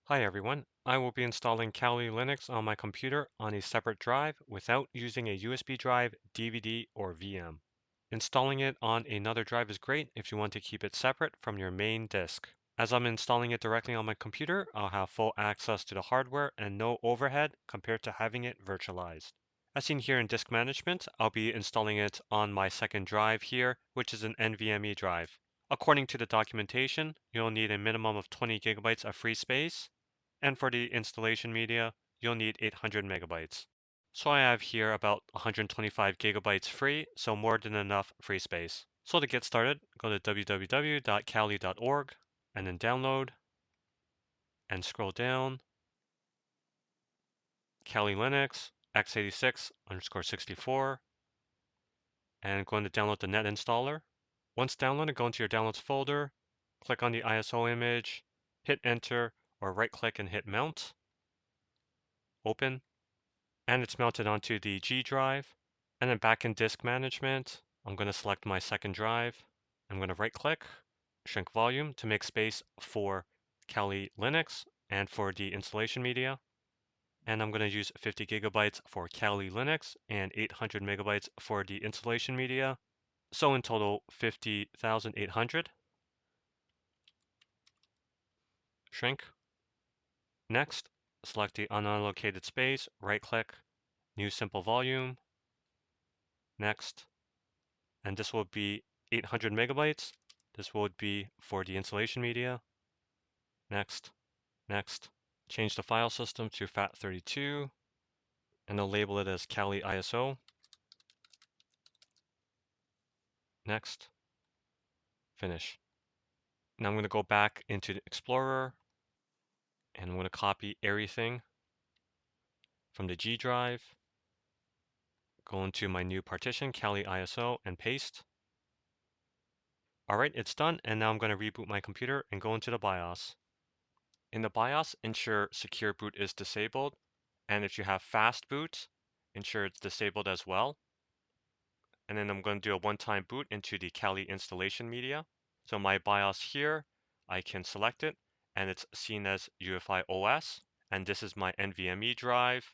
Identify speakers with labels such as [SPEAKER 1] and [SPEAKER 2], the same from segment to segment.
[SPEAKER 1] Hi everyone, I will be installing Kali Linux on my computer on a separate drive without using a USB drive, DVD, or VM. Installing it on another drive is great if you want to keep it separate from your main disk. As I'm installing it directly on my computer, I'll have full access to the hardware and no overhead compared to having it virtualized. As seen here in disk management, I'll be installing it on my second drive here, which is an NVMe drive. According to the documentation, you'll need a minimum of 20 gigabytes of free space, and for the installation media, you'll need 800 megabytes. So I have here about 125 gigabytes free, so more than enough free space. So to get started, go to www.kali.org and then download and scroll down, Kali Linux x86_64, and going to download the net installer. Once downloaded, go into your downloads folder, click on the ISO image, hit enter, or right click and hit mount, open, and it's mounted onto the G drive. And then back in disk management, I'm going to select my second drive. I'm going to right click, shrink volume to make space for Kali Linux and for the installation media. And I'm going to use 50 gigabytes for Kali Linux and 800 megabytes for the installation media. So in total, 50,800. Shrink. Next, select the unallocated space, right click, new simple volume. Next, and this will be 800 megabytes. This would be for the installation media. Next, next. Change the file system to FAT32, and I'll label it as Kali ISO. Next, finish. Now I'm going to go back into the Explorer, and I'm going to copy everything from the G drive, go into my new partition, Kali ISO, and paste. All right, it's done, and now I'm going to reboot my computer and go into the BIOS. In the BIOS, ensure secure boot is disabled, and if you have fast boot, ensure it's disabled as well. And then I'm going to do a one-time boot into the Kali installation media. So my BIOS here, I can select it, and it's seen as UEFI OS, and this is my NVMe drive,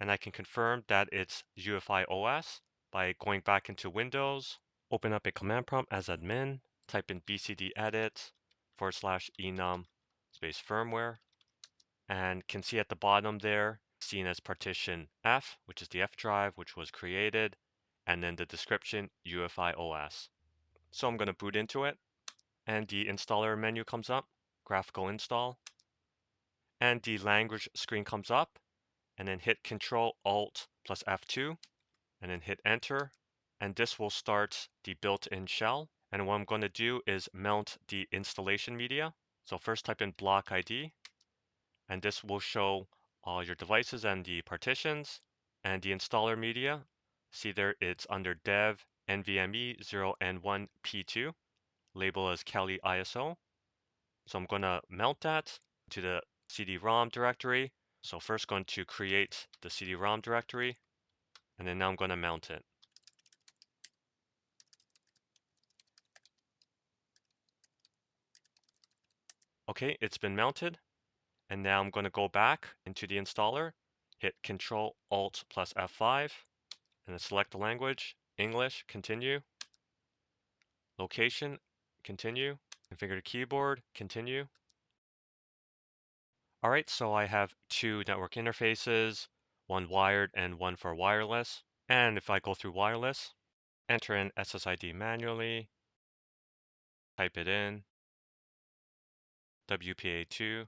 [SPEAKER 1] and I can confirm that it's UEFI OS by going back into Windows, open up a command prompt as admin, type in bcdedit /enum space firmware, and can see at the bottom there, seen as partition F, which is the F drive, which was created, and then the description UEFI OS. So I'm going to boot into it, and the installer menu comes up, graphical install, and the language screen comes up, and then hit Control Alt plus F2, and then hit enter, and this will start the built-in shell. And what I'm going to do is mount the installation media. So first type in block ID, and this will show all your devices and the partitions. And the installer media, see there it's under dev NVMe 0N1P2, label as Kali ISO. So I'm going to mount that to the CD-ROM directory. So first going to create the CD-ROM directory, and then now I'm going to mount it. Okay, it's been mounted, and now I'm going to go back into the installer, hit Control Alt plus F5, and then select the language, English, continue, location, continue, configure the keyboard, continue. All right, so I have two network interfaces, one wired and one for wireless. And if I go through wireless, enter in SSID manually, type it in, WPA2,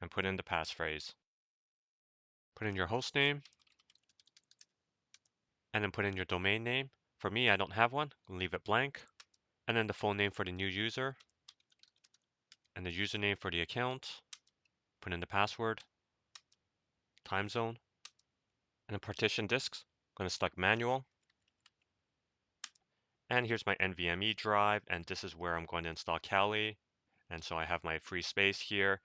[SPEAKER 1] and put in the passphrase. Put in your host name, and then put in your domain name. For me, I don't have one, leave it blank. And then the full name for the new user, and the username for the account. Put in the password, time zone, and then partition disks. I'm going to select manual. And here's my NVMe drive, and this is where I'm going to install Kali. And so I have my free space here.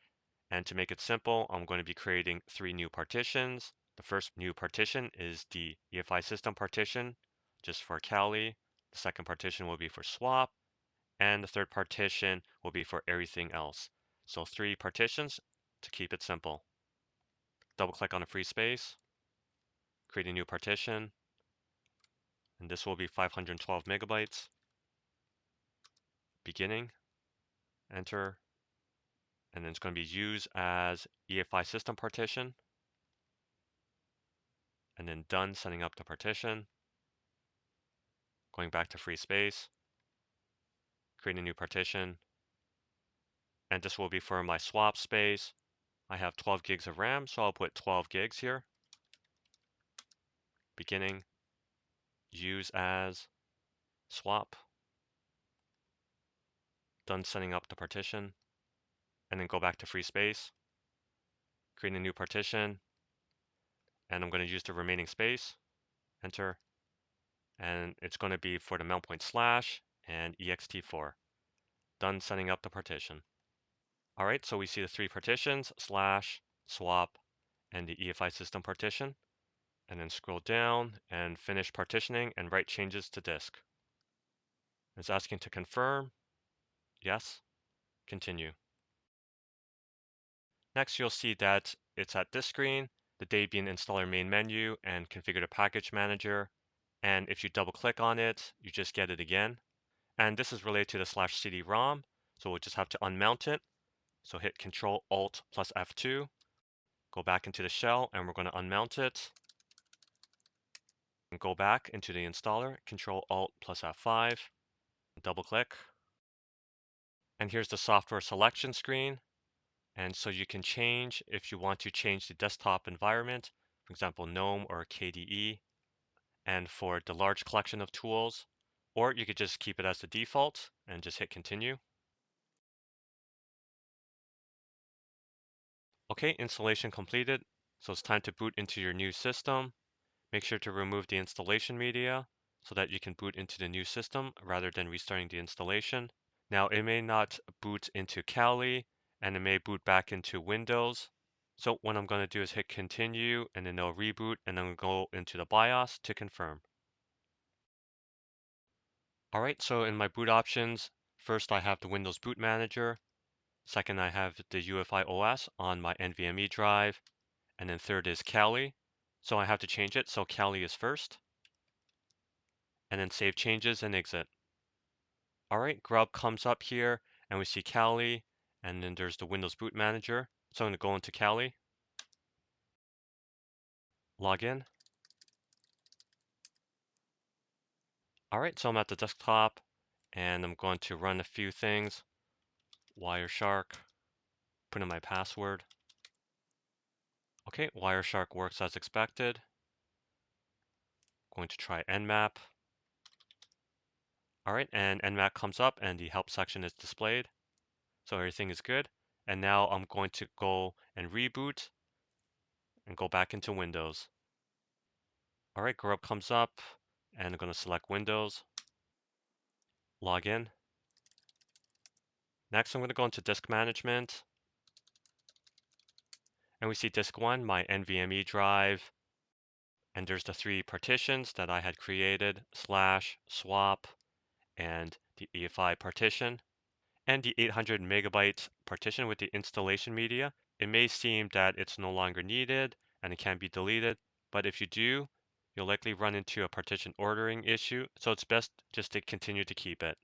[SPEAKER 1] And to make it simple, I'm going to be creating 3 new partitions. The first new partition is the UEFI system partition, just for Kali. The second partition will be for swap, and the third partition will be for everything else. So 3 partitions, to keep it simple. Double click on a free space, create a new partition, and this will be 512 megabytes. Beginning, enter, and then it's going to be used as UEFI system partition, and then done setting up the partition, going back to free space, create a new partition, and this will be for my swap space. I have 12 gigs of RAM, so I'll put 12 gigs here. Beginning, use as, swap, done setting up the partition, and then go back to free space, create a new partition, and I'm going to use the remaining space, enter, and it's going to be for the mount point slash and ext4. Done setting up the partition. All right, so we see the three partitions, slash, swap, and the EFI system partition. And then scroll down and finish partitioning and write changes to disk. It's asking to confirm. Yes. Continue. Next, you'll see that it's at this screen, the Debian installer main menu and configure the package manager. And if you double click on it, you just get it again. And this is related to the /CD-ROM. So we'll just have to unmount it. So hit Control Alt plus F2, go back into the shell, and we're going to unmount it. And go back into the installer, Control Alt plus F5, double click. And here's the software selection screen. And so you can change if you want to change the desktop environment, for example, GNOME or KDE, and for the large collection of tools, or you could just keep it as the default and just hit continue. Okay, installation completed. So it's time to boot into your new system. Make sure to remove the installation media so that you can boot into the new system rather than restarting the installation. Now it may not boot into Kali and it may boot back into Windows. So what I'm going to do is hit continue and then it'll reboot and then go into the BIOS to confirm. All right, so in my boot options, first I have the Windows Boot Manager. Second, I have the UEFI OS on my NVMe drive. And then third is Kali. So I have to change it. So Kali is first. And then save changes and exit. All right, Grub comes up here and we see Kali. And then there's the Windows Boot Manager. So I'm going to go into Kali. Log in. All right, so I'm at the desktop and I'm going to run a few things. Wireshark, put in my password. Okay, Wireshark works as expected. Going to try Nmap. All right, and Nmap comes up and the help section is displayed. So everything is good. And now I'm going to go and reboot and go back into Windows. All right, Grub comes up and I'm going to select Windows. Log in. Next, I'm going to go into Disk Management. And we see Disk 1, my NVMe drive. And there's the three partitions that I had created, slash, swap, and the EFI partition. And the 800 megabyte partition with the installation media. It may seem that it's no longer needed and it can be deleted, but if you do, you'll likely run into a partition ordering issue, so it's best just to continue to keep it.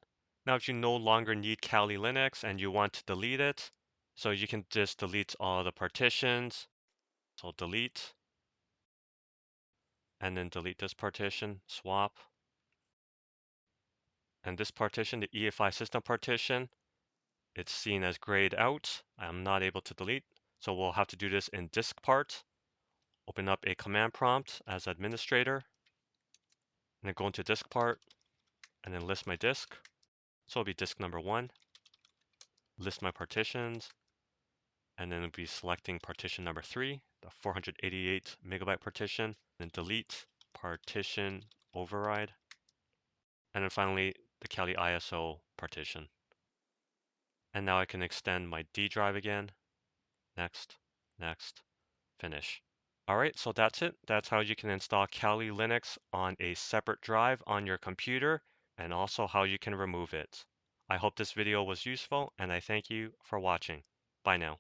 [SPEAKER 1] Now, if you no longer need Kali Linux and you want to delete it, so you can just delete all the partitions. So delete, and then delete this partition, swap. And this partition, the EFI system partition, it's seen as grayed out. I'm not able to delete, so we'll have to do this in disk part. Open up a command prompt as administrator, and then go into disk part, and then list my disk. So it'll be disk number 1, list my partitions, and then it'll be selecting partition number 3, the 488 megabyte partition, then delete partition override, and then finally the Kali ISO partition. And now I can extend my D drive again. Next, next, finish. All right, so that's it. That's how you can install Kali Linux on a separate drive on your computer and also how you can remove it. I hope this video was useful and I thank you for watching. Bye now.